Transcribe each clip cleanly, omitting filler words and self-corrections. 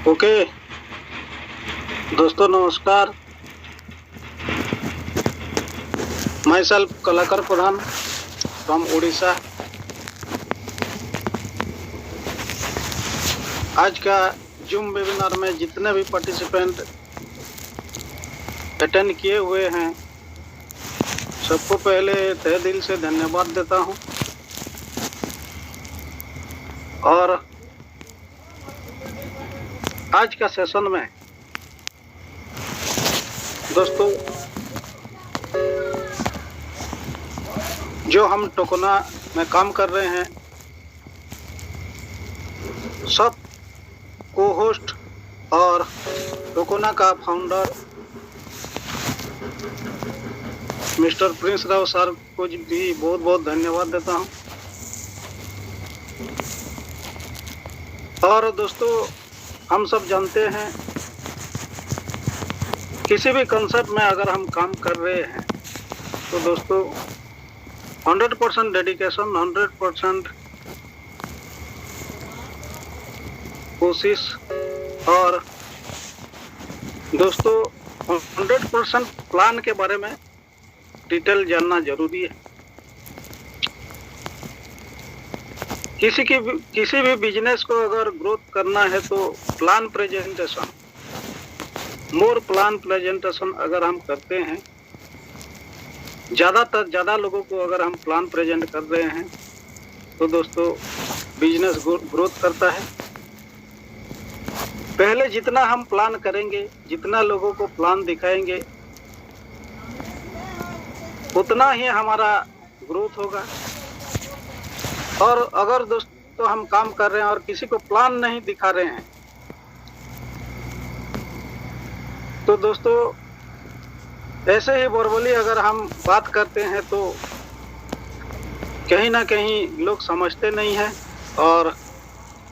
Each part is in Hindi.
ओके दोस्तों, नमस्कार। माई सेल्फ कलाकार प्रधान फ्रॉम उड़ीसा। आज का जूम वेबिनार में जितने भी पार्टिसिपेंट अटेंड किए हुए हैं, सबको पहले तहे दिल से धन्यवाद देता हूं। और आज का सेशन में दोस्तों, जो हम टोकोना में काम कर रहे हैं, सब को होस्ट और टोकोना का founder mister Prince Rao sir को भी बहुत बहुत धन्यवाद देता हूं। और दोस्तों, हम सब जानते हैं, किसी भी कंसेप्ट में अगर हम काम कर रहे हैं तो दोस्तों 100% डेडिकेशन, 100% कोशिश और दोस्तों 100% प्लान के बारे में डिटेल जानना जरूरी है। किसी भी बिजनेस को अगर ग्रोथ करना है तो प्लान प्रेजेंटेशन, मोर प्लान प्रेजेंटेशन अगर हम करते हैं, ज़्यादा लोगों को अगर हम प्लान प्रेजेंट कर रहे हैं तो दोस्तों बिजनेस ग्रोथ करता है। पहले जितना हम प्लान करेंगे, जितना लोगों को प्लान दिखाएंगे, उतना ही हमारा ग्रोथ होगा। और अगर दोस्तों हम काम कर रहे हैं और किसी को प्लान नहीं दिखा रहे हैं तो दोस्तों ऐसे ही वर्बली अगर हम बात करते हैं तो कहीं ना कहीं लोग समझते नहीं हैं और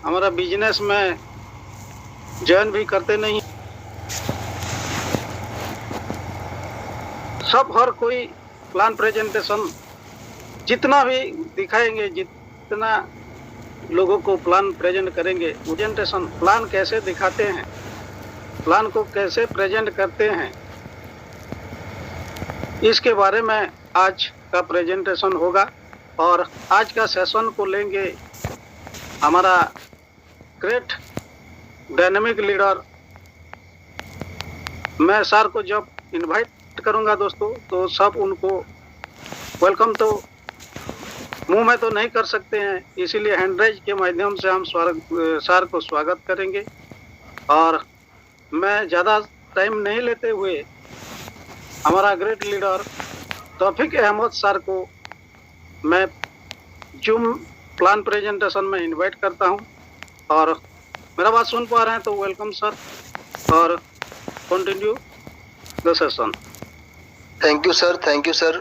हमारा बिजनेस में ज्वाइन भी करते नहीं। सब हर कोई प्लान प्रेजेंटेशन जितना भी दिखाएंगे, जितना लोगों को प्लान प्रेजेंट करेंगे, प्रेजेंटेशन प्लान कैसे दिखाते हैं, प्लान को कैसे प्रेजेंट करते हैं, इसके बारे में आज का प्रेजेंटेशन होगा। और आज का सेशन को लेंगे हमारा ग्रेट डायनेमिक लीडर। मैं सर को जब इनवाइट करूंगा दोस्तों तो सब उनको वेलकम तो मुंह में तो नहीं कर सकते हैं, इसीलिए हैंडरेज के माध्यम से हम सर को स्वागत करेंगे। और मैं ज़्यादा टाइम नहीं लेते हुए हमारा ग्रेट लीडर तौफीक अहमद सर को मैं जूम प्लान प्रेजेंटेशन में इनवाइट करता हूं। और मेरा बात सुन पा रहे हैं तो वेलकम सर, और continue the session. Thank you sir, thank you sir.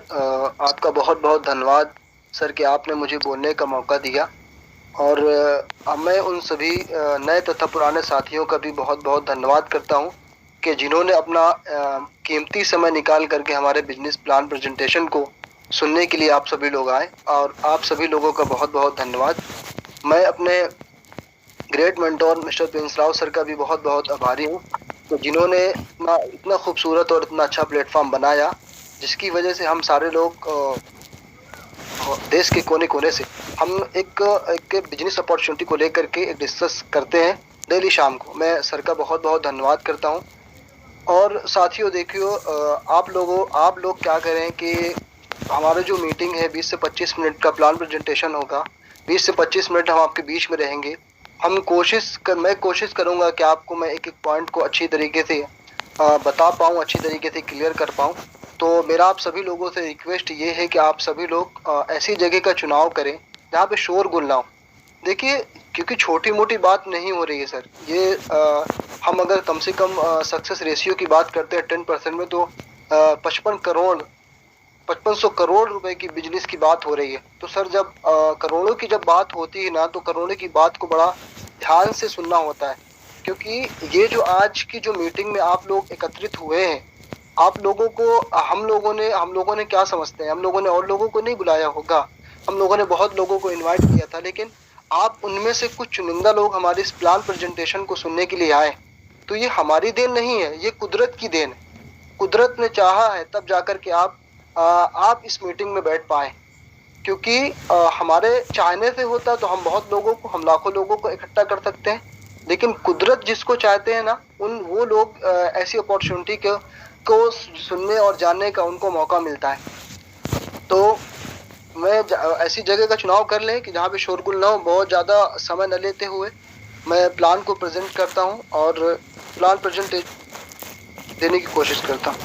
आपका बहुत बहुत धन्यवाद सर कि आपने मुझे बोलने का मौका दिया। और मैं उन सभी नए तथा पुराने साथियों का भी बहुत बहुत धन्यवाद करता हूं कि जिन्होंने अपना कीमती समय निकाल करके हमारे बिजनेस प्लान प्रेजेंटेशन को सुनने के लिए आप सभी लोग आए, और आप सभी लोगों का बहुत बहुत धन्यवाद। मैं अपने great mentor mister Prince Rao sir का भी बहुत बहुत आभारी हूँ, तो जिन्होंने इतना खूबसूरत और इतना अच्छा प्लेटफॉर्म बनाया, जिसकी वजह से हम सारे लोग देश के कोने कोने से हम एक बिजनेस अपॉर्चुनिटी को लेकर के एक डिस्कस करते हैं डेली शाम को। मैं सर का बहुत बहुत धन्यवाद करता हूं। और साथियों देखियो, आप लोग क्या करें कि हमारा जो मीटिंग है 20 से 25 मिनट का प्लान प्रेजेंटेशन होगा। 20 से 25 मिनट हम आपके बीच में रहेंगे। मैं कोशिश करूंगा कि आपको मैं एक एक पॉइंट को अच्छी तरीके से बता पाऊँ, अच्छी तरीके से क्लियर कर पाऊँ। तो मेरा आप सभी लोगों से रिक्वेस्ट ये है कि आप सभी लोग ऐसी जगह का चुनाव करें जहाँ पे शोरगुल ना हो। देखिए, क्योंकि छोटी मोटी बात नहीं हो रही है सर, ये हम अगर कम से कम सक्सेस रेशियो की बात करते हैं 10% में, तो 5500 करोड़ रुपए की बिजनेस की बात हो रही है। तो सर जब करोड़ों की जब बात होती है ना, तो करोड़ों की बात को बड़ा ध्यान से सुनना होता है। क्योंकि ये जो आज की जो मीटिंग में आप लोग एकत्रित हुए हैं, आप लोगों को हम लोगों ने क्या समझते हैं, हम लोगों ने और लोगों को नहीं बुलाया होगा, हम लोगों ने बहुत लोगों को इनवाइट किया था, लेकिन आप उनमें से कुछ चुनिंदा लोग हमारे इस प्लान प्रेजेंटेशन को सुनने के लिए आए, तो ये हमारी देन नहीं है, ये कुदरत की देन है। कुदरत ने चाहा है तब जाकर के आप इस मीटिंग में बैठ पाए, क्योंकि हमारे चाहने से होता तो हम बहुत लोगों को, हम लाखों लोगों को इकट्ठा कर सकते हैं, लेकिन कुदरत जिसको चाहते हैं ना, वो लोग ऐसी अपॉर्चुनिटी को सुनने और जानने का उनको मौका मिलता है। तो मैं ऐसी जगह का चुनाव कर लें कि जहाँ पे शोरगुल ना हो। बहुत ज़्यादा समय न लेते हुए मैं प्लान को प्रेजेंट करता हूँ और प्लान प्रेजेंट देने की कोशिश करता हूँ।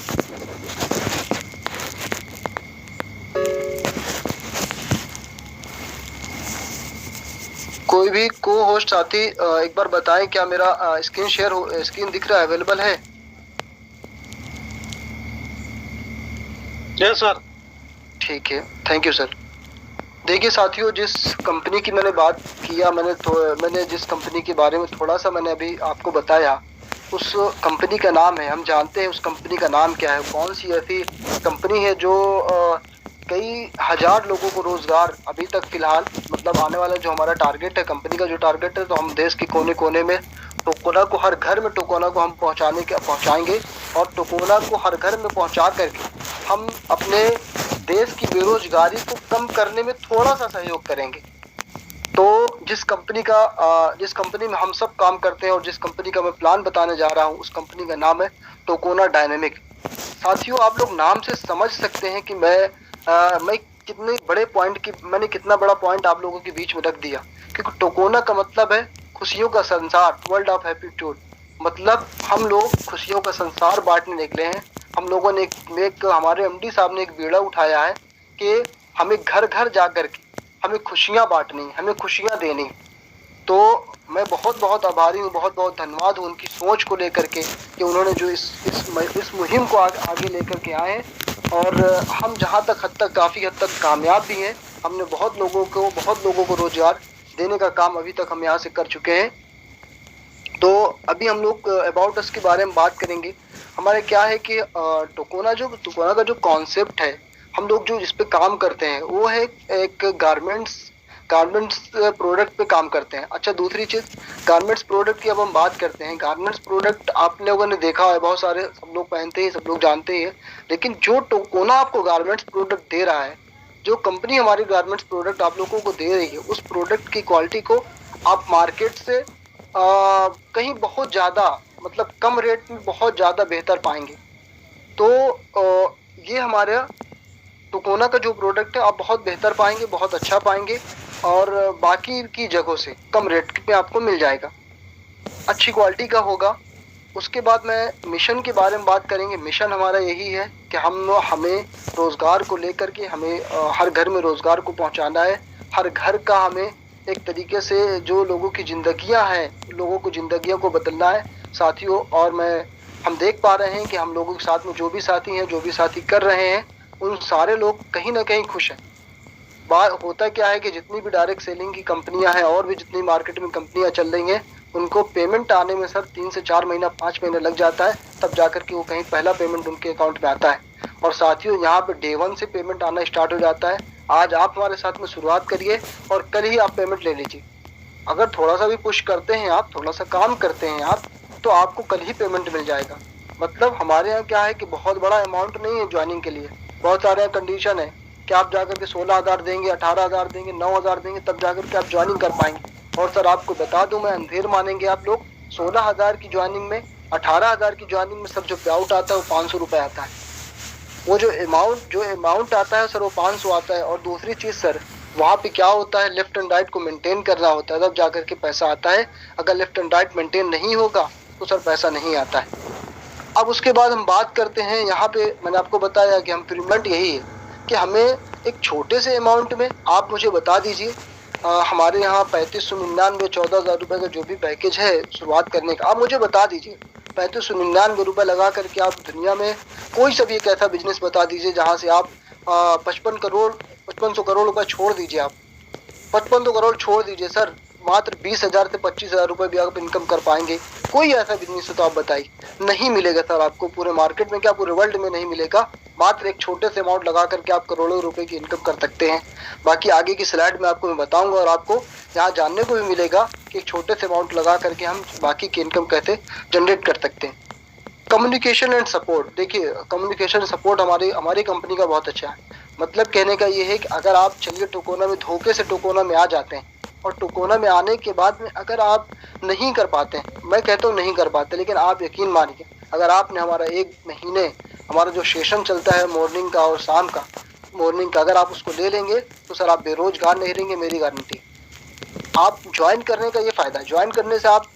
कोई भी को होस्ट साथी एक बार बताएं, क्या मेरा स्क्रीन दिख रहा है, अवेलेबल है? Yes sir. ठीक है, थैंक यू सर। देखिए साथियों, जिस कंपनी की मैंने बात किया, मैंने जिस कंपनी के बारे में थोड़ा सा मैंने अभी आपको बताया, उस कंपनी का नाम है, हम जानते हैं उस कंपनी का नाम क्या है। कौन सी ऐसी कंपनी है जो कई हजार लोगों को रोजगार अभी तक फिलहाल, मतलब आने वाला जो हमारा टारगेट है, कंपनी का जो टारगेट है, तो हम देश के कोने कोने में टोकोना को, हर घर में टोकोना को हम पहुंचाएंगे और टोकोना को हर घर में पहुंचा करके हम अपने देश की बेरोजगारी को कम करने में थोड़ा सा सहयोग करेंगे। तो जिस कंपनी में हम सब काम करते हैं और जिस कंपनी का मैं प्लान बताने जा रहा हूँ, उस कंपनी का नाम है टोकोना डायनेमिक। साथियों, आप लोग नाम से समझ सकते हैं कि मैं कितने बड़े पॉइंट की, मैंने कितना बड़ा पॉइंट आप लोगों के बीच में रख दिया, क्योंकि टोकोना का मतलब है खुशियों का संसार, वर्ल्ड ऑफ हैप्पीट्यूड। मतलब हम लोग खुशियों का संसार बांटने निकले हैं। हम लोगों ने हमारे एमडी साहब ने एक बीड़ा उठाया है कि हमें घर घर जा करके हमें खुशियां बांटनी, हमें खुशियां देनी। तो मैं बहुत बहुत आभारी हूँ, बहुत बहुत धन्यवाद हूँ उनकी सोच को लेकर के, कि उन्होंने जो इस मुहिम को आगे लेकर के आए हैं। और हम जहाँ तक काफ़ी हद तक कामयाब भी हैं। हमने बहुत लोगों को रोजगार देने का काम अभी तक हम यहाँ से कर चुके हैं। तो अभी हम लोग अबाउट अस के बारे में बात करेंगे। हमारे क्या है कि टोकोना का जो कॉन्सेप्ट है, हम लोग जो इस पे काम करते हैं, वो है एक गारमेंट्स प्रोडक्ट पे काम करते हैं। अच्छा, दूसरी चीज़, गारमेंट्स प्रोडक्ट की अब हम बात करते हैं। गारमेंट्स प्रोडक्ट आप लोगों ने देखा है, बहुत सारे सब लोग पहनते हैं, सब लोग जानते हैं। लेकिन जो टोकोना आपको गारमेंट्स प्रोडक्ट दे रहा है, जो कंपनी हमारी गारमेंट्स प्रोडक्ट आप लोगों को दे रही है, उस प्रोडक्ट की क्वालिटी को आप मार्केट से कहीं बहुत ज़्यादा, मतलब कम रेट में बहुत ज़्यादा बेहतर पाएंगे। तो ये हमारा टोकोना का जो प्रोडक्ट है आप बहुत बेहतर पाएंगे, बहुत अच्छा पाएंगे, और बाकी की जगहों से कम रेट पे आपको मिल जाएगा, अच्छी क्वालिटी का होगा। उसके बाद मैं मिशन के बारे में बात करेंगे। मिशन हमारा यही है कि हमें रोज़गार को लेकर के हमें हर घर में रोज़गार को पहुंचाना है। हर घर का हमें एक तरीके से जो लोगों की ज़िंदगियां हैं, लोगों को ज़िंदगियों को बदलना है साथियों। और हम देख पा रहे हैं कि हम लोगों के साथ में जो भी साथी हैं, जो भी साथी कर रहे हैं, उन सारे लोग कहीं ना कहीं खुश हैं। बात होता क्या है कि जितनी भी डायरेक्ट सेलिंग की कंपनियां हैं और भी जितनी मार्केट में कंपनियां चल रही हैं, उनको पेमेंट आने में सर 3 से 4 महीना, 5 महीने लग जाता है, तब जाकर के वो कहीं पहला पेमेंट उनके अकाउंट में आता है। और साथियों, यहाँ पे डे 1 से पेमेंट आना स्टार्ट हो जाता है। आज आप हमारे साथ में शुरुआत करिए और कल ही आप पेमेंट ले लीजिए। अगर थोड़ा सा भी पुश करते हैं आप, थोड़ा सा काम करते हैं आप, तो आपको कल ही पेमेंट मिल जाएगा। मतलब हमारे यहाँ क्या है कि बहुत बड़ा अमाउंट नहीं है ज्वाइनिंग के लिए। बहुत सारे कंडीशन है कि आप जाकर के 16,000 देंगे, 18,000 देंगे, 9,000 देंगे, तब जाकर के आप ज्वाइनिंग कर पाएंगे। और सर आपको बता दूं, मैं अंधेर मानेंगे आप लोग, 16,000 की ज्वाइनिंग में, 18,000 की ज्वाइनिंग में सर जो पे आउट आता है वो 500 रुपये आता है। वो जो अमाउंट आता है सर, वो 500 आता है। और दूसरी चीज़ सर, वहाँ पे क्या होता है, लेफ्ट एंड राइट को मेंटेन करना होता है, तब जाकर के पैसा आता है। अगर लेफ्ट एंड राइट मेंटेन नहीं होगा तो सर पैसा नहीं आता है। अब उसके बाद हम बात करते हैं, यहाँ पे मैंने आपको बताया कि हम पेमेंट यही है कि हमें एक छोटे से अमाउंट में आप मुझे बता दीजिए। हमारे यहाँ 3599 14,000 रुपये का जो भी पैकेज है शुरुआत करने का, आप मुझे बता दीजिए। 3599 रुपये लगा करके आप दुनिया में कोई सा भी एक ऐसा बिजनेस बता दीजिए जहाँ से आप 5500 करोड़ रुपये छोड़ दीजिए। आप 5500 करोड़ छोड़ दीजिए सर, मात्र 20,000 से 25,000 रुपए भी आप इनकम कर पाएंगे? कोई ऐसा बिजनेस है तो आप बताइए। नहीं मिलेगा सर, आपको पूरे मार्केट में क्या पूरे वर्ल्ड में नहीं मिलेगा। मात्र एक छोटे से अमाउंट लगा करके आप करोड़ों रुपए की इनकम कर सकते हैं। बाकी आगे की स्लाइड में आपको मैं बताऊंगा और आपको यहाँ जानने को भी मिलेगा कि एक छोटे से अमाउंट लगा करके हम बाकी की इनकम कैसे जनरेट कर सकते हैं। कम्युनिकेशन एंड सपोर्ट, देखिए कम्युनिकेशन सपोर्ट हमारी हमारी कंपनी का बहुत अच्छा है। मतलब कहने का ये है कि अगर आप चलिए टोकोना में धोखे से टोकोना में आ जाते हैं और टोकोना में आने के बाद में अगर आप नहीं कर पाते हैं, मैं कहता हूँ नहीं कर पाते, लेकिन आप यकीन मानिए अगर आपने हमारा 1 महीने हमारा जो सेशन चलता है मॉर्निंग का और शाम का, मॉर्निंग का अगर आप उसको ले लेंगे तो सर आप बेरोजगार नहीं रहेंगे, मेरी गारंटी। आप ज्वाइन करने का ये फायदा है, ज्वाइन करने से आप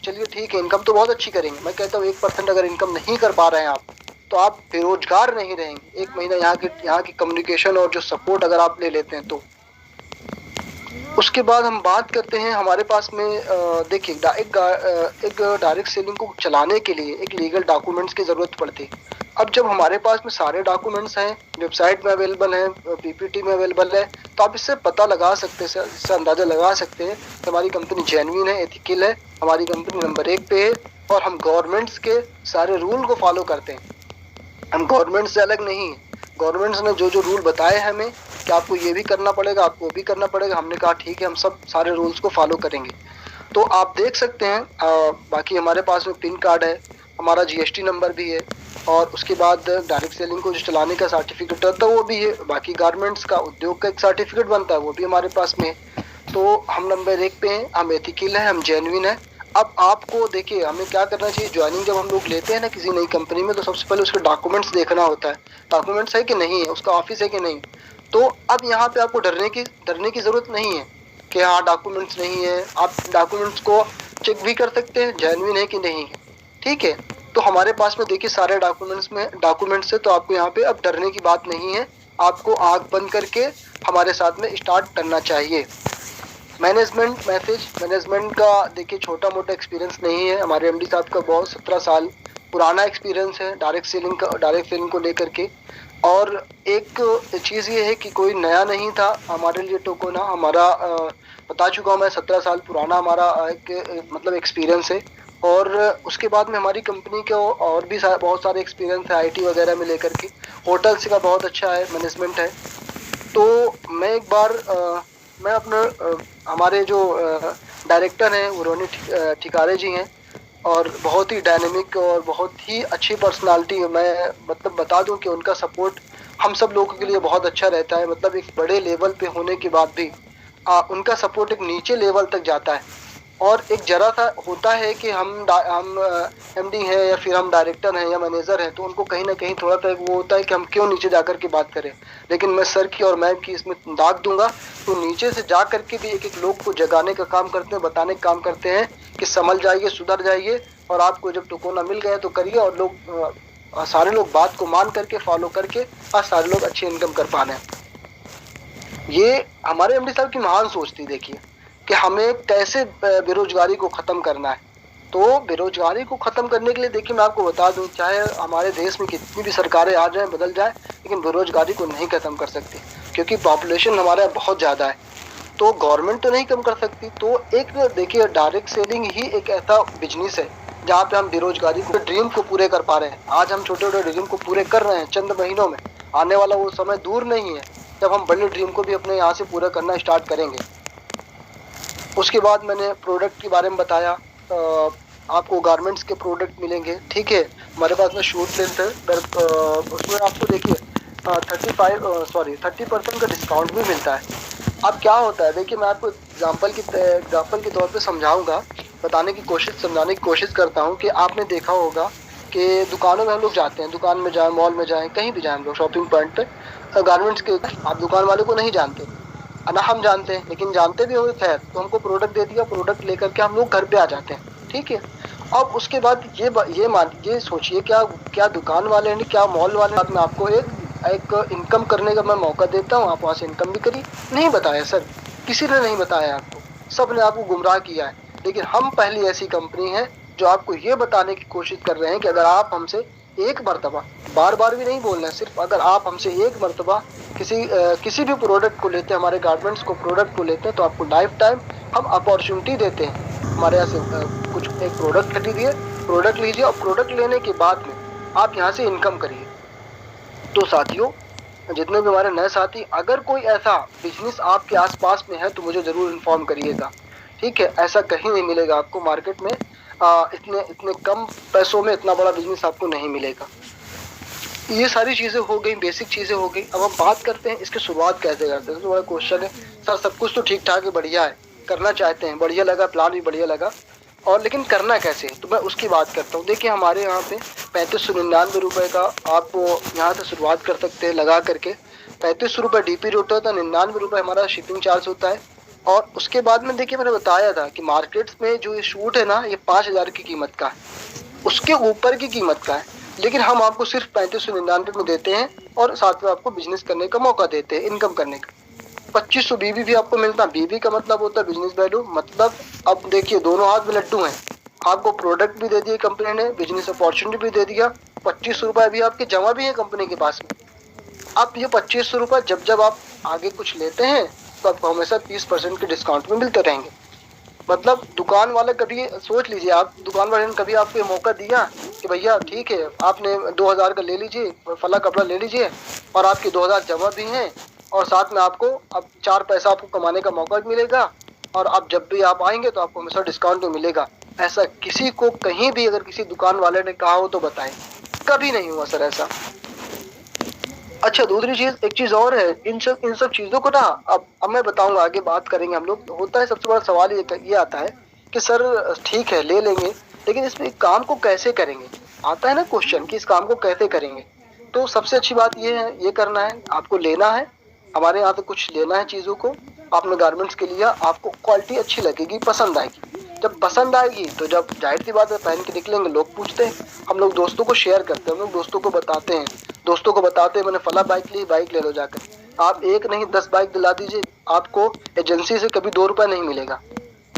चलिए ठीक है इनकम तो बहुत अच्छी करेंगे, मैं कहता हूँ 1% अगर इनकम नहीं कर पा रहे हैं आप तो आप बेरोजगार नहीं रहेंगे। 1 महीना यहाँ की कम्युनिकेशन और जो सपोर्ट अगर आप ले लेते हैं तो। उसके बाद हम बात करते हैं हमारे पास में देखिए एक डायरेक्ट सेलिंग को चलाने के लिए एक लीगल डॉक्यूमेंट्स की ज़रूरत पड़ती है। अब जब हमारे पास में सारे डॉक्यूमेंट्स हैं, वेबसाइट में अवेलेबल हैं, पीपीटी में अवेलेबल है, तो आप इससे पता लगा सकते हैं, इससे अंदाज़ा लगा सकते हैं कि हमारी कंपनी जेन्युइन है, एथिकल है, हमारी कंपनी नंबर 1 पे है और हम गवर्नमेंट्स के सारे रूल को फॉलो करते हैं। हम गवर्नमेंट से अलग नहीं है। गवर्नमेंट्स ने जो जो रूल बताए हैं हमें कि आपको ये भी करना पड़ेगा, आपको भी करना पड़ेगा, हमने कहा ठीक है हम सब सारे रूल्स को फॉलो करेंगे। तो आप देख सकते हैं बाकी हमारे पास में पिन कार्ड है, हमारा जीएसटी नंबर भी है और उसके बाद डायरेक्ट सेलिंग को जो चलाने का सर्टिफिकेट होता है वो भी है। बाकी गारमेंट्स का उद्योग का एक सर्टिफिकेट बनता है वो भी हमारे पास में है। तो हम नंबर 1 पे हैं, हम एथिकल है, हम जेन्युइन है। अब आपको देखिए हमें क्या करना चाहिए, ज्वाइनिंग जब हम लोग लेते हैं ना किसी नई कंपनी में तो सबसे पहले उसके डॉक्यूमेंट्स देखना होता है, डॉक्यूमेंट्स है कि नहीं है, उसका ऑफिस है कि नहीं। तो अब यहाँ पे आपको डरने की ज़रूरत नहीं है कि हाँ डॉक्यूमेंट्स नहीं है, आप डॉक्यूमेंट्स को चेक भी कर सकते हैं जेन्युइन है कि नहीं है, ठीक है। तो हमारे पास में देखिए सारे डॉक्यूमेंट्स है, तो आपको यहाँ पे अब डरने की बात नहीं है, आपको आँख बंद करके हमारे साथ में स्टार्ट करना चाहिए। मैनेजमेंट का देखिए छोटा मोटा एक्सपीरियंस नहीं है, हमारे एमडी साहब का बहुत 17 साल पुराना एक्सपीरियंस है डायरेक्ट सेलिंग को लेकर के। और एक चीज़ ये है कि कोई नया नहीं था हमारे लिए टोकोना, हमारा बता चुका हूँ मैं 17 साल पुराना हमारा एक मतलब एक्सपीरियंस है। और उसके बाद में हमारी कंपनी के और भी बहुत सारे एक्सपीरियंस है आईटी वगैरह में लेकर के, होटल्स का बहुत अच्छा है मैनेजमेंट है। तो मैं एक बार मैं अपने हमारे जो डायरेक्टर हैं वो रोनी ठिकारे जी हैं और बहुत ही डायनेमिक और बहुत ही अच्छी पर्सनालिटी है। मैं मतलब बता दूं कि उनका सपोर्ट हम सब लोगों के लिए बहुत अच्छा रहता है। मतलब एक बड़े लेवल पे होने के बाद भी उनका सपोर्ट एक नीचे लेवल तक जाता है। और एक जरा सा होता है कि हम एमडी हैं या फिर हम डायरेक्टर हैं या मैनेजर हैं तो उनको कहीं ना कहीं थोड़ा सा वो होता है कि हम क्यों नीचे जाकर के बात करें। लेकिन मैं सर की और मैम की इसमें दाद दूंगा, तो नीचे से जा करके भी एक एक लोग को जगाने का काम करते हैं, बताने का काम करते हैं कि संभल जाइए, सुधर जाइए और आपको जब टोकोना मिल गया तो करिए। और लोग सारे लोग बात को मान करके फॉलो करके आज सारे लोग अच्छी इनकम कर पा रहे हैं। ये हमारे एमडी साहब की महान सोच थी देखिए कि हमें कैसे बेरोजगारी को ख़त्म करना है। तो बेरोजगारी को ख़त्म करने के लिए देखिए मैं आपको बता दूं, चाहे हमारे देश में कितनी भी सरकारें आ जाएं बदल जाएं, लेकिन बेरोजगारी को नहीं ख़त्म कर सकती क्योंकि पॉपुलेशन हमारा बहुत ज़्यादा है। तो गवर्नमेंट तो नहीं कम कर सकती। तो एक देखिए डायरेक्ट सेलिंग ही एक ऐसा बिजनेस है जहाँ पे हम बेरोजगारी को ड्रीम को पूरे कर पा रहे हैं। आज हम छोटे छोटे ड्रीम को पूरे कर रहे हैं चंद महीनों में, आने वाला वो समय दूर नहीं है जब हम बड़े ड्रीम को भी अपने यहाँ से पूरा करना स्टार्ट करेंगे। उसके बाद मैंने प्रोडक्ट के बारे में बताया, आपको गारमेंट्स के प्रोडक्ट मिलेंगे, ठीक है। हमारे पास में शूट लेंथ है, उसमें आपको देखिए 30% का डिस्काउंट भी मिलता है। अब क्या होता है देखिए मैं आपको एग्जांपल के तौर पे समझाने की कोशिश करता हूँ कि आपने देखा होगा कि दुकानों में हम लोग जाते हैं, दुकान में जाएं, मॉल में जाएं, कहीं भी जाएं हम लोग शॉपिंग पॉइंट पे, गारमेंट्स के आप दुकान वाले को नहीं जानते ना, हम जानते हैं, लेकिन जानते भी होंगे खैर, तो हमको प्रोडक्ट दे दिया, प्रोडक्ट लेकर के हम लोग घर पे आ जाते हैं, ठीक है। अब उसके बाद ये सोचिए क्या दुकान वाले ने, क्या मॉल वाले में आपको एक इनकम करने का मैं मौका देता हूँ, आप वहाँ से इनकम भी करिए। नहीं बताया सर, किसी ने नहीं बताया आपको, सब ने आपको गुमराह किया है। लेकिन हम पहली ऐसी कंपनी है जो आपको ये बताने की कोशिश कर रहे हैं कि अगर आप हमसे एक मर्तबा, बार बार भी नहीं बोलना है, सिर्फ अगर आप हमसे एक मर्तबा किसी भी प्रोडक्ट को लेते हैं, हमारे गारमेंट्स को प्रोडक्ट को लेते हैं, तो आपको लाइफ टाइम हम अपॉर्चुनिटी देते हैं। हमारे यहाँ से कुछ एक प्रोडक्ट खरीदिए, प्रोडक्ट लीजिए और प्रोडक्ट लेने के बाद में आप यहाँ से इनकम करिए। तो साथियों, जितने भी हमारे नए साथी, अगर कोई ऐसा बिजनेस आपके आसपास में है तो मुझे ज़रूर इन्फॉर्म करिएगा, ठीक है। ऐसा कहीं नहीं मिलेगा आपको मार्केट में, इतने कम पैसों में इतना बड़ा बिजनेस आपको नहीं मिलेगा। ये सारी चीज़ें हो गई, बेसिक चीज़ें हो गई। अब हम बात करते हैं इसकी शुरुआत कैसे करते हैं। तो बड़ा क्वेश्चन है सर, सब कुछ तो ठीक ठाक है, बढ़िया है, करना चाहते हैं, बढ़िया लगा, प्लान भी बढ़िया लगा, और लेकिन करना कैसे है, तो मैं उसकी बात करता हूँ। देखिए, हमारे यहाँ पे 3599 रुपये का आप यहाँ से शुरुआत कर सकते हैं लगा करके। 35 रुपये DP रेट होता है, 99 रुपये हमारा शिपिंग चार्ज होता है। और उसके बाद में देखिए, मैंने बताया था कि मार्केट्स में जो ये शूट है ना, ये 5000 की कीमत का है, उसके ऊपर की कीमत का है, लेकिन हम आपको सिर्फ 3599 में देते हैं और साथ में आपको बिजनेस करने का मौका देते हैं, इनकम करने का। 2500 BB भी आपको मिलता है। BB का मतलब होता है बिजनेस वैल्यू, मतलब अब देखिए दोनों हाथ में लड्डू हैं, आपको प्रोडक्ट भी दे दिए कंपनी ने, बिजनेस अपॉर्चुनिटी भी दे दिया, 2500 रुपये भी आपके जमा भी है कंपनी के पास में। अब ये 2500 रुपये जब आप आगे कुछ लेते हैं तो आपको हमेशा 30% के डिस्काउंट में मिलते रहेंगे। मतलब दुकान वाले, कभी सोच लीजिए आप, दुकान वाले ने कभी आपको ये मौका दिया कि भैया ठीक है, आपने 2000 का ले लीजिए, फला कपड़ा ले लीजिए, और आपके 2000 जमा भी हैं, और साथ में आपको अब 4 पैसा आपको कमाने का मौका भी मिलेगा, और अब जब भी आप आएंगे तो आपको हमेशा डिस्काउंट भी मिलेगा। ऐसा किसी को कहीं भी अगर किसी दुकान वाले ने कहा हो तो बताएं, कभी नहीं हुआ सर ऐसा। अच्छा, दूसरी चीज, एक चीज और है, इन सब चीजों को ना अब मैं बताऊंगा, आगे बात करेंगे हम लोग। होता है सबसे बड़ा सवाल ये आता है कि सर ठीक है ले लेंगे, लेकिन इसमें काम को कैसे करेंगे, आता है ना क्वेश्चन कि इस काम को कैसे करेंगे। तो सबसे अच्छी बात ये है, ये करना है आपको, लेना है हमारे यहाँ से कुछ लेना है चीज़ों को। आपने गारमेंट्स के लिया, आपको क्वालिटी अच्छी लगेगी, पसंद आएगी। जब पसंद आएगी तो जब जाहिर सी बात है पहन के निकलेंगे, लोग पूछते हैं, हम लोग दोस्तों को शेयर करते हैं, हम लोग दोस्तों को बताते हैं, मैंने फला बाइक ली, बाइक ले लो जाकर। आप एक नहीं 10 बाइक दिला दीजिए, आपको एजेंसी से कभी 2 रुपये नहीं मिलेगा।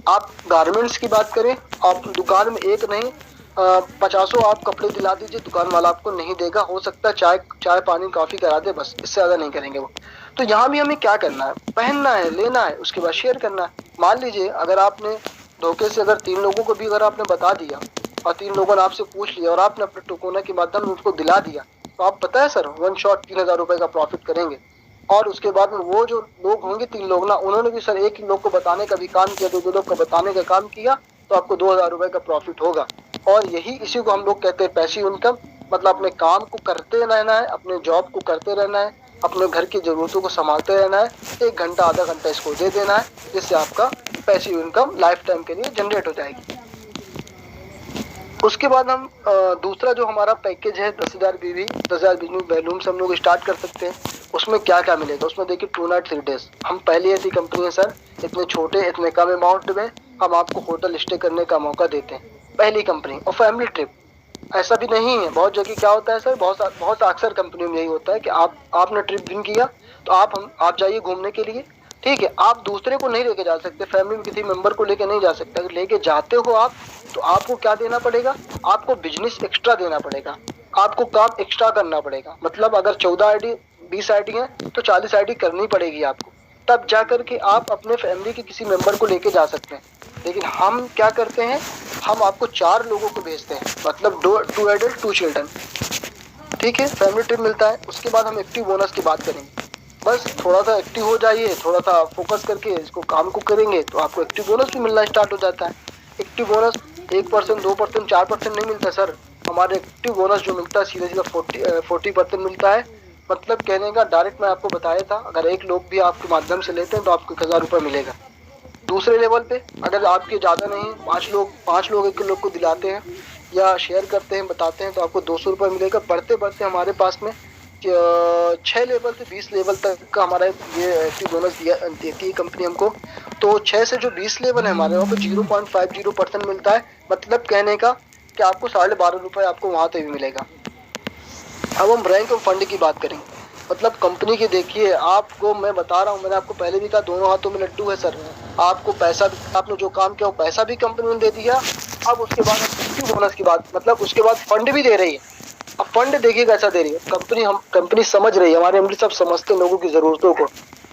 आप गारमेंट्स की बात करें, आप दुकान में एक नहीं 50 आप कपड़े दिला दीजिए, दुकान वाला आपको नहीं देगा। हो सकता है चाय पानी कॉफी करा दे, बस इससे ज्यादा नहीं करेंगे वो। तो यहाँ भी हमें क्या करना है, पहनना है, लेना है, उसके बाद शेयर करना है। मान लीजिए अगर आपने धोखे से अगर 3 लोगों को भी अगर आपने बता दिया और 3 लोगों ने आपसे पूछ लिया और आपने अपने टोकोना के माध्यम उसको दिला दिया, तो आप पता है सर 1 शॉट 3000 रुपये का प्रॉफिट करेंगे। और उसके बाद में वो जो लोग होंगे 3 लोग ना, उन्होंने भी सर एक लोग को बताने का भी काम किया, 2 लोग को बताने का काम किया, तो आपको 2000 रुपये का प्रॉफिट होगा। और इसी को हम लोग कहते हैं पैसिव इनकम। मतलब अपने काम को करते रहना है, अपने जॉब को करते रहना है, अपने घर की जरूरतों को संभालते रहना है, 1 घंटा आधा घंटा इसको दे देना है, जिससे आपका पैसिव इनकम लाइफ टाइम के लिए जनरेट हो जाएगी। उसके बाद हम दूसरा जो हमारा पैकेज है 10,000 BB, 10,000 बिजनेस वैल्यूम से हम लोग स्टार्ट कर सकते हैं। उसमें क्या क्या मिलेगा, उसमें देखिए 2 नाइट 3 डेज। हम पहली ऐसी कंपनी है सर, इतने छोटे इतने कम अमाउंट में हम आपको होटल स्टे करने का मौका देते हैं, पहली कंपनी। और फैमिली ट्रिप, ऐसा भी नहीं है, बहुत जगह क्या होता है सर, बहुत अक्सर कंपनी में यही होता है कि आपने ट्रिप विन किया तो आप जाइए घूमने के लिए, ठीक है, आप दूसरे को नहीं लेके जा सकते, फैमिली में किसी मेंबर को लेके नहीं जा सकते। अगर लेके जाते हो आप, तो आपको क्या देना पड़ेगा, आपको बिजनेस एक्स्ट्रा देना पड़ेगा, आपको काम एक्स्ट्रा करना पड़ेगा। मतलब अगर 14 ID 20 ID है तो 40 ID करनी पड़ेगी आपको, तब जा करके आप अपने फैमिली के किसी मेंबर को लेके जा सकते हैं। लेकिन हम क्या करते हैं, हम आपको 4 लोगों को भेजते हैं, मतलब 2 एडल्ट 2 चिल्ड्रन, ठीक है, फैमिली ट्रिप मिलता है। उसके बाद हम एक्टिव बोनस की बात करेंगे। बस थोड़ा सा एक्टिव हो जाइए, थोड़ा सा फोकस करके इसको काम को करेंगे तो आपको एक्टिव बोनस भी मिलना स्टार्ट हो जाता है। एक्टिव बोनस 1%, 2%, 4% नहीं मिलता सर, हमारे एक्टिव बोनस जो मिलता है सीधा 40% मिलता है। मतलब कहने का डायरेक्ट मैं आपको बताया था, अगर 1 लोग भी आपके माध्यम से लेते हैं तो आपको 1000 रुपये मिलेगा। दूसरे लेवल पे अगर आपके ज़्यादा नहीं, 5 लोग 1 लोग को दिलाते हैं या शेयर करते हैं, बताते हैं, तो आपको 200 रुपये मिलेगा। बढ़ते बढ़ते हमारे पास में 6 लेवल से 20 लेवल तक का हमारा ये एक्टिव बोनस देती है कंपनी हमको। तो 6 से जो 20 लेवल है हमारे वहाँ पे 0.50% मिलता है। मतलब कहने का कि आपको 12.5 रुपये आपको वहाँ पे भी मिलेगा। अब हम रैंक और फंड की बात करेंगे। मतलब कंपनी की देखिए, आपको मैं बता रहा हूँ, मैंने आपको पहले भी कहा, दोनों हाथों में लड्डू है सर। आपको पैसा भी, आपने जो काम किया वो पैसा भी कंपनी ने दे दिया। अब उसके बाद एक्टिव बोनस की बात, मतलब उसके बाद फंड भी दे रही है। अब फंड देखिए कैसा दे रही है कंपनी समझ रही है, हमारे एमडी साहब समझते हैं लोगों की ज़रूरतों को।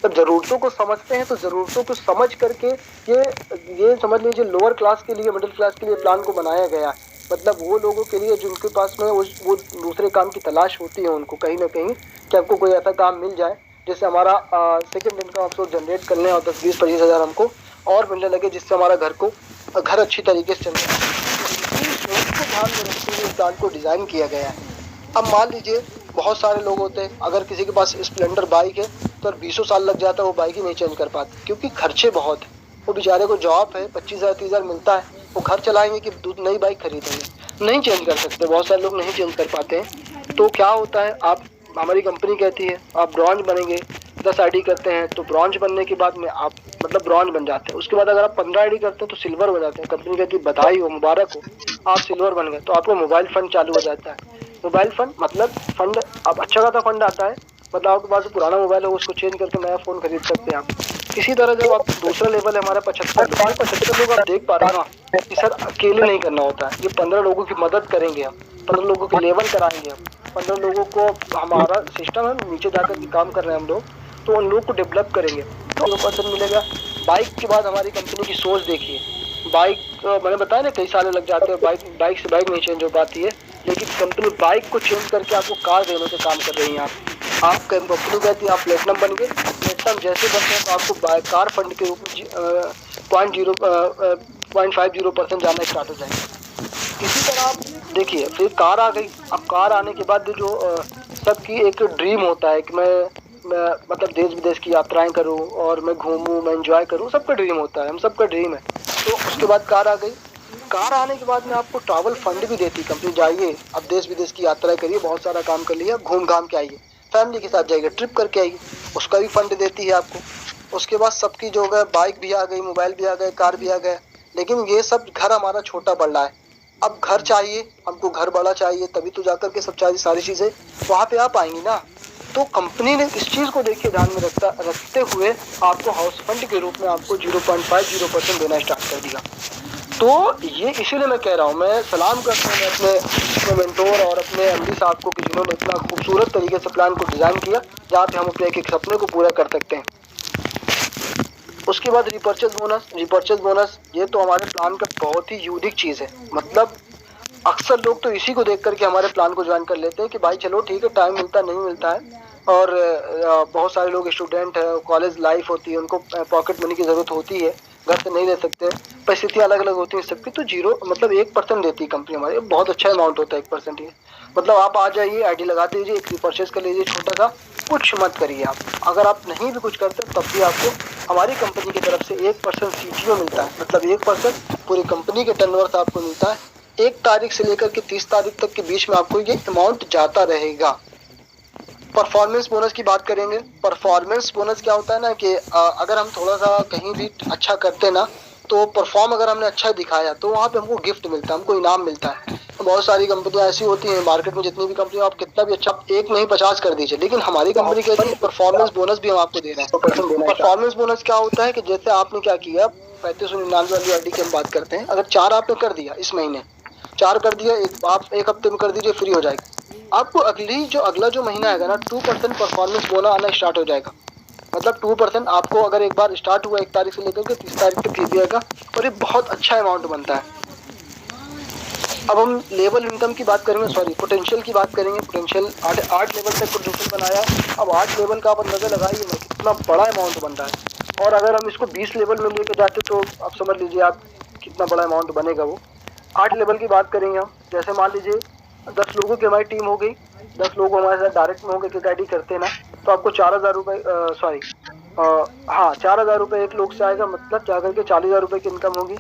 जब ज़रूरतों को समझते हैं तो ज़रूरतों को समझ करके ये समझ लीजिए लोअर क्लास के लिए, मिडिल क्लास के लिए प्लान को बनाया गया है। मतलब वो लोगों के लिए जिनके पास में वो दूसरे काम की तलाश होती है उनको कहीं ना कहीं, कि आपको कोई ऐसा काम मिल जाए जिससे हमारा सेकेंड इनकम आपको जनरेट कर लें और 10-20-25 हज़ार हमको और मिलने लगे, जिससे हमारा घर अच्छी तरीके से चल रहा है। इसी सोच को ध्यान में रखते हुए इस प्लान को डिज़ाइन किया गया है। अब मान लीजिए बहुत सारे लोग होते हैं, अगर किसी के पास स्प्लेंडर बाइक है तो 20 साल लग जाता है, वो बाइक ही नहीं चेंज कर पाते क्योंकि खर्चे बहुत हैं। वो बेचारे को जॉब है, 25,000-30,000 मिलता है, वो घर चलाएंगे कि नई बाइक खरीदेंगे, नहीं चेंज कर सकते, बहुत सारे लोग नहीं चेंज कर पाते हैं। तो क्या होता है, आप हमारी कंपनी कहती है आप ब्रॉन्ज बनेंगे, 10 आईडी करते हैं तो ब्रॉन्ज बनने के बाद में आप मतलब ब्रॉन्ज बन जाते हैं। उसके बाद अगर आप 15 आईडी करते हैं तो सिल्वर हो जाते हैं। कंपनी कहती है बधाई हो, मुबारक हो, आप सिल्वर बन गए। तो आपको मोबाइल फंड चालू हो जाता है। मोबाइल फंड मतलब फंड, अब अच्छा खासा फंड आता है, मतलब आपके पास पुराना मोबाइल है उसको चेंज करके नया फ़ोन खरीद सकते हैं आप। इसी तरह जब आप दूसरा लेवल है हमारा 75 लोग, आप देख पा रहे हो ना कि सर अकेले नहीं करना होता है, ये 15 लोगों की मदद करेंगे हम, 15 लोगों के लेवल कराएंगे हम, 15 लोगों को हमारा सिस्टम है नीचे जाकर के काम कर रहे हैं हम लोग, तो उन लोगों को डेवलप करेंगे तो 1% मिलेगा। बाइक के बाद हमारी कंपनी की सोच देखिए, बाइक मैंने बताया ना कई साल लग जाते हैं, बाइक से बाइक नहीं चेंज हो पाती है, लेकिन कंपनी बाइक को चेंज करके आपको कार देने का काम कर रही है। आप कंपनी कहती है आप प्लेटिनम बन गए, प्लेटिनम जैसे बनते हैं तो आपको कार फंड के रूप में 0.50% जाना स्टार्ट हो जाएगा। इसी तरह आप देखिए फिर कार आ गई। अब कार आने के बाद जो सबकी एक ड्रीम होता है कि मैं मतलब देश विदेश की यात्राएं करूं और मैं घूमूं, मैं एंजॉय करूं, सबका ड्रीम होता है, हम सबका ड्रीम है। तो उसके बाद कार आ गई। कार आने के बाद में आपको ट्रैवल फंड भी देती कंपनी, जाइए अब देश विदेश की यात्रा करिए, बहुत सारा काम कर लिया, घूम घाम के आइए, फैमिली के साथ जाइए, ट्रिप करके आइए, उसका भी फंड देती है आपको। उसके बाद सबकी जो है बाइक भी आ गई, मोबाइल भी आ गए, कार भी आ गए, लेकिन ये सब घर हमारा छोटा पड़ रहा है। अब घर चाहिए हमको, घर बड़ा चाहिए, तभी तो जाकर के सब सारी चीज़ें वहाँ पे आ पाएंगी ना। तो कंपनी ने इस चीज़ को देखिए ध्यान में रखते हुए आपको हाउस फंड के रूप में आपको 0.50% देना स्टार्ट कर दिया। तो ये इसीलिए मैं कह रहा हूँ, मैं सलाम करता हूँ अपने मेंटोर और अपने एमडी साहब को कि जिन्होंने इतना खूबसूरत तरीके से प्लान को डिज़ाइन किया जहाँ पे हम अपने एक सपने को पूरा कर सकते हैं। उसके बाद रिपर्चेज बोनस ये तो हमारे प्लान का बहुत ही यूनिक चीज़ है। मतलब अक्सर लोग तो इसी को देख करके हमारे प्लान को ज्वाइन कर लेते हैं कि भाई चलो ठीक है, टाइम मिलता नहीं मिलता है, और बहुत सारे लोग स्टूडेंट है, कॉलेज लाइफ होती है, उनको पॉकेट मनी की ज़रूरत होती है, घर से नहीं ले सकते, परिस्थितियाँ अलग अलग होती हैं सबकी। तो 1% देती है कंपनी हमारी, बहुत अच्छा अमाउंट होता है 1%। ही मतलब आप आ जाइए, आईडी लगा दीजिए, एक रिपर्चेज कर लीजिए छोटा सा, कुछ मत करिए आप। अगर आप नहीं भी कुछ करते तब भी आपको हमारी कंपनी की तरफ से 1% सीटीओ मिलता है। मतलब 1% पूरी कंपनी के टर्नओवर से आपको मिलता है। 1 तारीख से लेकर के 30 तारीख तक के बीच में आपको ये अमाउंट जाता रहेगा। परफॉर्मेंस बोनस की बात करेंगे। परफॉर्मेंस बोनस क्या होता है ना कि अगर हम थोड़ा सा कहीं भी अच्छा करते ना, तो परफॉर्म अगर हमने अच्छा दिखाया तो वहाँ पे हमको गिफ्ट मिलता है, हमको इनाम मिलता है। तो बहुत सारी कंपनियां ऐसी होती हैं मार्केट में, जितनी भी कंपनी आप कितना भी अच्छा, एक नहीं 50 कर दीजिए, लेकिन हमारी कंपनी कहती है परफॉर्मेंस बोनस भी हम आपको दे रहे हैं। परफॉर्मेंस बोनस क्या होता है कि जैसे आपने क्या किया, 3599 वाली आईडी की हम बात करते हैं, अगर 4 आपने कर दिया इस महीने, 4 कर दिया, आप 1 हफ्ते में कर दीजिए, फ्री हो जाएगा। आपको अगला जो महीना आएगा ना, 2% परफॉर्मेंस बोनस आना स्टार्ट हो जाएगा। मतलब 2% आपको अगर एक बार स्टार्ट हुआ 1 तारीख से लेकर के 30 तारीख तक दे दिएगा, और ये बहुत अच्छा अमाउंट बनता है। अब हम लेवल इनकम की बात करेंगे, पोटेंशियल की बात करेंगे। पोटेंशियल 8 लेवल तक पोटेंशियल बनाया। अब 8 लेवल का आप अंदाजा लगाइए ना कितना बड़ा अमाउंट बन रहा है, और अगर हम इसको 20 लेवल में लेके जाते तो आप समझ लीजिए आप कितना बड़ा अमाउंट बनेगा वो। 8 लेवल की बात करेंगे हम, जैसे मान लीजिए 10 लोगों की हमारी टीम हो गई, 10 लोग हमारे साथ डायरेक्ट में होंगे कि गाइडी करते ना, तो आपको 4,000 रुपये 4,000 रुपये एक लोग से आएगा, मतलब क्या करके 40,000 रुपये की इनकम होगी।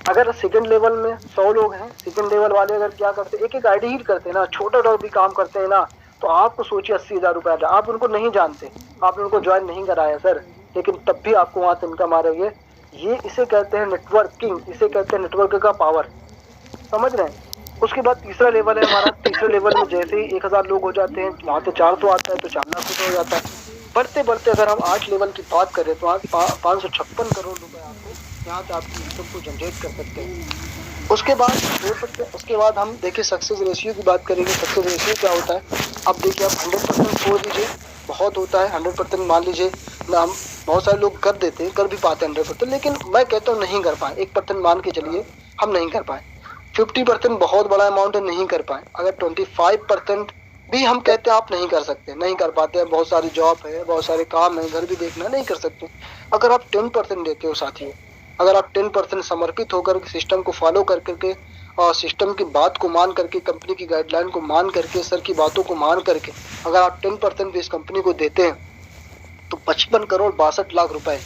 अगर सेकंड लेवल में 100 लोग हैं, सेकंड लेवल वाले अगर क्या करते, एक आईडी ही करते हैं ना, छोटा भी काम करते हैं ना, तो आपको सोचिए 80,000 रुपये आ जाए। आप उनको नहीं जानते, आपने उनको ज्वाइन नहीं कराया सर, लेकिन तब भी आपको वहाँ से इनकम आ रही है। ये इसे कहते हैं नेटवर्किंग, इसे कहते हैं नेटवर्क का पावर, समझ रहे हैं। उसके बाद तीसरा लेवल है हमारा। तीसरे लेवल में जैसे ही 1,000 लोग हो जाते हैं, वहाँ से 400 आता है तो 4 लाख रुपये हो जाता है। बढ़ते बढ़ते अगर हम 8 लेवल की बात करें तो वहाँ 556 करोड़ रुपये आपको यहाँ पे आपकी इनकम को जनरेट कर सकते हैं। उसके बाद हम देखिए सक्सेस रेशियो की बात करेंगे। सक्सेस रेशियो क्या होता है? अब देखिए, आप 100% छोड़ दीजिए, बहुत होता है 100%, मान लीजिए ना, हम बहुत सारे लोग कर देते हैं, कर भी पाते हैं 100%, लेकिन मैं कहता हूँ नहीं कर पाए। 1% मान के चलिए हम नहीं कर पाए, 50% बहुत बड़ा अमाउंट है, नहीं कर पाए। अगर 25% भी हम कहते हैं आप नहीं कर सकते, नहीं कर पाते हैं, बहुत सारी जॉब है, बहुत सारे काम है, घर भी देखना, नहीं कर सकते। अगर आप 10% देते हो साथियों, अगर आप 10% समर्पित होकर सिस्टम को फॉलो कर करके और सिस्टम की बात को मान करके, कंपनी की गाइडलाइन को मान करके, सर की बातों को मान करके अगर आप 10% भी इस कंपनी को देते हैं, तो 55 करोड़ 62 लाख रुपए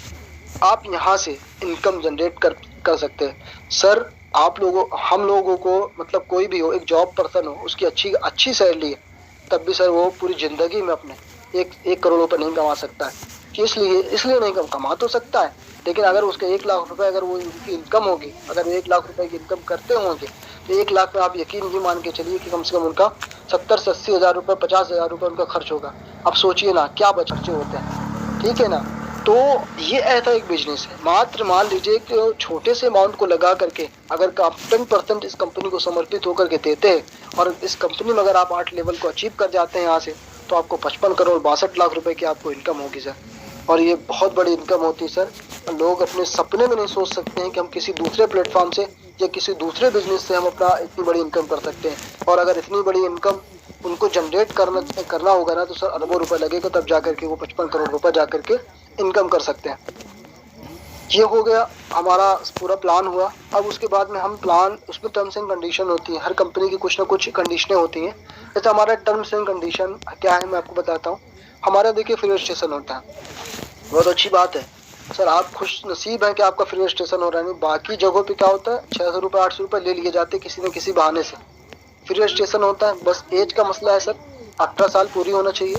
आप यहाँ से इनकम जनरेट कर सकते हैं। सर आप लोगों, हम लोगों को, मतलब कोई भी हो, एक जॉब पर्सन हो, उसकी अच्छी अच्छी सैलरी है, तब भी सर वो पूरी जिंदगी में अपने 1 करोड़ रुपए नहीं कमा सकता है। कि इसलिए नहीं कमा तो सकता है, लेकिन अगर उसके 1 लाख रुपए अगर वो उनकी इनकम होगी, अगर वो 1 लाख रुपए की इनकम करते होंगे, तो 1 लाख में आप यकीन भी मान के चलिए कि कम से कम उनका 70 से 80 हज़ार रुपए, 50 हज़ार रुपए उनका खर्च होगा। अब सोचिए ना क्या खर्चे होते हैं, ठीक है ना। तो ये ऐसा एक बिजनेस है, मात्र मान लीजिए कि छोटे से अमाउंट को लगा करके अगर आप 10% इस कंपनी को समर्पित होकर के देते हैं, और इस कंपनी में अगर आप 8 लेवल को अचीव कर जाते हैं यहाँ से, तो आपको 55 करोड़ 62 लाख रुपए की आपको इनकम होगी सर। और ये बहुत बड़ी इनकम होती है सर। लोग अपने सपने में नहीं सोच सकते हैं कि हम किसी दूसरे प्लेटफॉर्म से या किसी दूसरे बिजनेस से हम अपना इतनी बड़ी इनकम कर सकते हैं। और अगर इतनी बड़ी इनकम उनको जनरेट करना होगा ना, तो सर अरबों रुपए लगेगा, तब जाकर के वो 55 करोड़ रुपए जाकर के इनकम कर सकते हैं। ये हो गया हमारा पूरा प्लान हुआ। अब उसके बाद में हम प्लान, उसमें टर्म्स एंड कंडीशन होती है, हर कंपनी की कुछ ना कुछ कंडीशनें होती हैं। जैसे हमारा टर्म्स एंड कंडीशन क्या है, मैं आपको बताता हूँ। हमारा देखिए फ्री रजिस्ट्रेशन होता है, बहुत अच्छी बात है सर, आप खुश नसीब है कि आपका फ्री रजिस्ट्रेशन हो रहा है। नहीं, बाकी जगहों पे क्या होता है, 600 रुपये 800 रुपये ले लिए जाते किसी न किसी बहाने से। फ्री रजिस्ट्रेशन होता है, बस एज का मसला है सर, 18 साल पूरी होना चाहिए।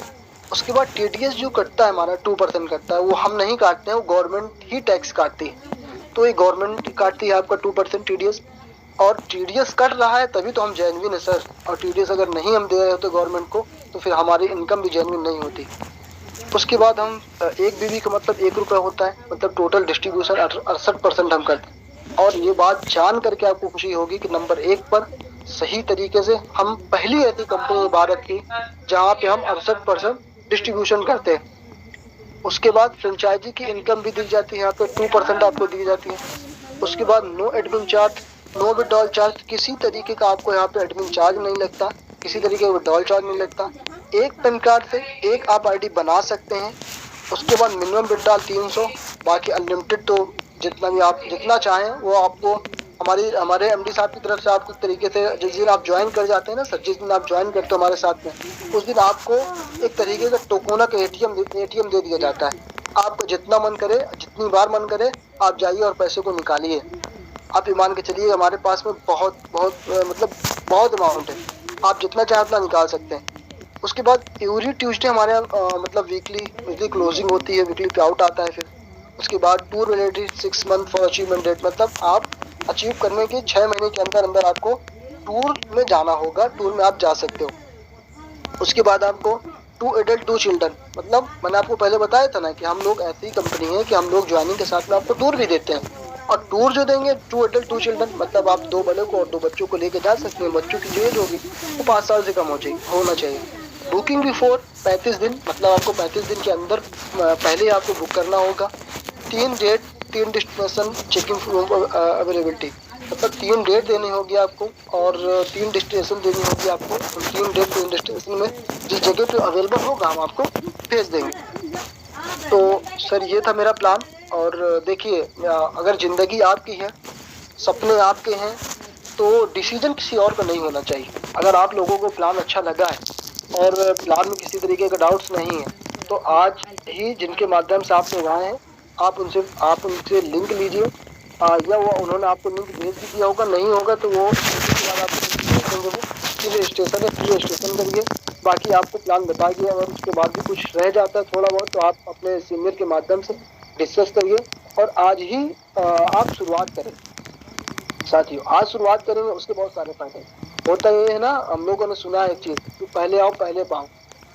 उसके बाद टीडीएस जो कटता है हमारा 2% कटता है, वो हम नहीं काटते हैं, वो गवर्नमेंट ही टैक्स काटती है। तो ये गवर्नमेंट काटती है आपका 2% टीडीएस। और टीडीएस कट रहा है तभी तो हम जेन्युइन है सर। और टीडीएस अगर नहीं हम दे रहे होते गवर्नमेंट को, तो फिर हमारी इनकम भी जेन्युइन नहीं होती। उसके बाद हम एक बीवी का मतलब 1 रुपये होता है, मतलब टोटल डिस्ट्रीब्यूशन 68% हम करते हैं। और ये बात जान करके आपको खुशी होगी कि नंबर 1 पर सही तरीके से हम पहली ऐसी कंपनी है भारत की जहाँ पे हम 68% डिस्ट्रीब्यूशन करते हैं। उसके बाद फ्रेंचाइजी की इनकम भी दी जाती है, यहाँ पे 2% आपको दी जाती है। उसके बाद no admin charge, no withdrawal charge, किसी तरीके का आपको यहाँ पे एडमिन चार्ज नहीं लगता, किसी तरीके का विड्रॉल चार्ज नहीं लगता। एक पैन कार्ड से एक आप आईडी बना सकते हैं। उसके बाद मिनिमम विड्रॉल 300, बाकी अनलिमिटेड, तो जितना भी आप जितना चाहें वो आपको हमारे एमडी साहब की तरफ से आपको तरीके से, जिस दिन आप ज्वाइन कर जाते हैं ना सर, जिस दिन आप ज्वाइन करते हो हमारे साथ में, उस दिन आपको एक तरीके का टोकोना का एटीएम दे दिया जाता है। आपको जितना मन करे, जितनी बार मन करे, आप जाइए और पैसे को निकालिए। आप ये मान के चलिए हमारे पास में बहुत बहुत मतलब बहुत अमाउंट है, आप जितना चाहें उतना निकाल सकते हैं। उसके बाद एवरी ट्यूसडे हमारे यहाँ मतलब वीकली क्लोजिंग होती है, वीकली पे आउट आता है। फिर उसके बाद tour related 6 month for achievement date, मतलब आप अचीव करने के 6 महीने के अंदर अंदर आपको टूर में जाना होगा, टूर में आप जा सकते हो। उसके बाद आपको 2 एडल्ट 2 चिल्ड्रन, मतलब मैंने आपको पहले बताया था ना कि हम लोग ऐसी कंपनी है कि हम लोग ज्वाइनिंग के साथ में आपको टूर भी देते हैं। और टूर जो देंगे 2 एडल्ट 2 चिल्ड्रन, मतलब आप 2 बड़े को और 2 बच्चों को लेके जा सकते हैं। बच्चों की जो एज होगी वो 5 साल से कम होना चाहिए। बुकिंग बिफोर 35 दिन, मतलब आपको 35 दिन के अंदर पहले आपको बुक करना होगा। 3 डेट 3 डेस्टिनेशन चेकिंग अवेलेबिलिटी, मतलब 3 डेट देनी होगी आपको और 3 डेस्टिनेशन देनी होगी आपको। 3 डेट 3 डेस्टिनेशन में जिस जगह पे अवेलेबल होगा हम आपको भेज देंगे। तो सर ये था मेरा प्लान। और देखिए अगर ज़िंदगी आपकी है, सपने आपके हैं, तो डिसीजन किसी और का नहीं होना चाहिए। अगर आप लोगों को प्लान अच्छा लगा है और प्लान में किसी तरीके का डाउट्स नहीं है, तो आज ही जिनके माध्यम से आप लोग आए हैं, आप उनसे लिंक लीजिए, या वो उन्होंने आपको लिंक भेज भी दिया होगा, नहीं होगा तो वो आपको फ्री रजिस्ट्रेशन करिए। बाकी आपको प्लान बता दिया, अगर उसके बाद भी कुछ रह जाता है थोड़ा बहुत, तो आप अपने सीनियर के माध्यम से डिस्कस करिए और आज ही आप शुरुआत करें। साथियों आज शुरुआत करेंगे, उसके बहुत सारे फायदे होता ये है ना, हम लोगों ने सुना है एक चीज कि पहले आओ पहले पाओ।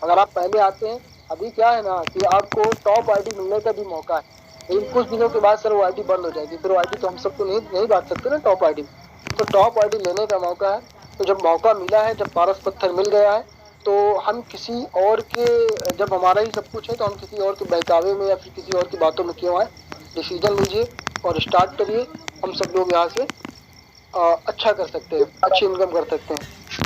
अगर आप पहले आते हैं, अभी क्या है ना कि आपको टॉप आईडी मिलने का भी मौका है। लेकिन कुछ दिनों के बाद सर वो आईडी बंद हो जाएगी, फिर वो आईडी तो हम सबको नहीं नहीं बांट सकते ना टॉप आईडी। तो टॉप आईडी लेने का मौका है, तो जब मौका मिला है, जब पारस पत्थर मिल गया है, तो हम किसी और के, जब हमारा ही सब कुछ है तो हम किसी और के बहकावे में या फिर किसी और की बातों में क्यों आए। डिसीजन लीजिए और स्टार्ट करिए। हम सब लोग यहाँ से अच्छा कर सकते हैं, अच्छी इनकम कर सकते हैं।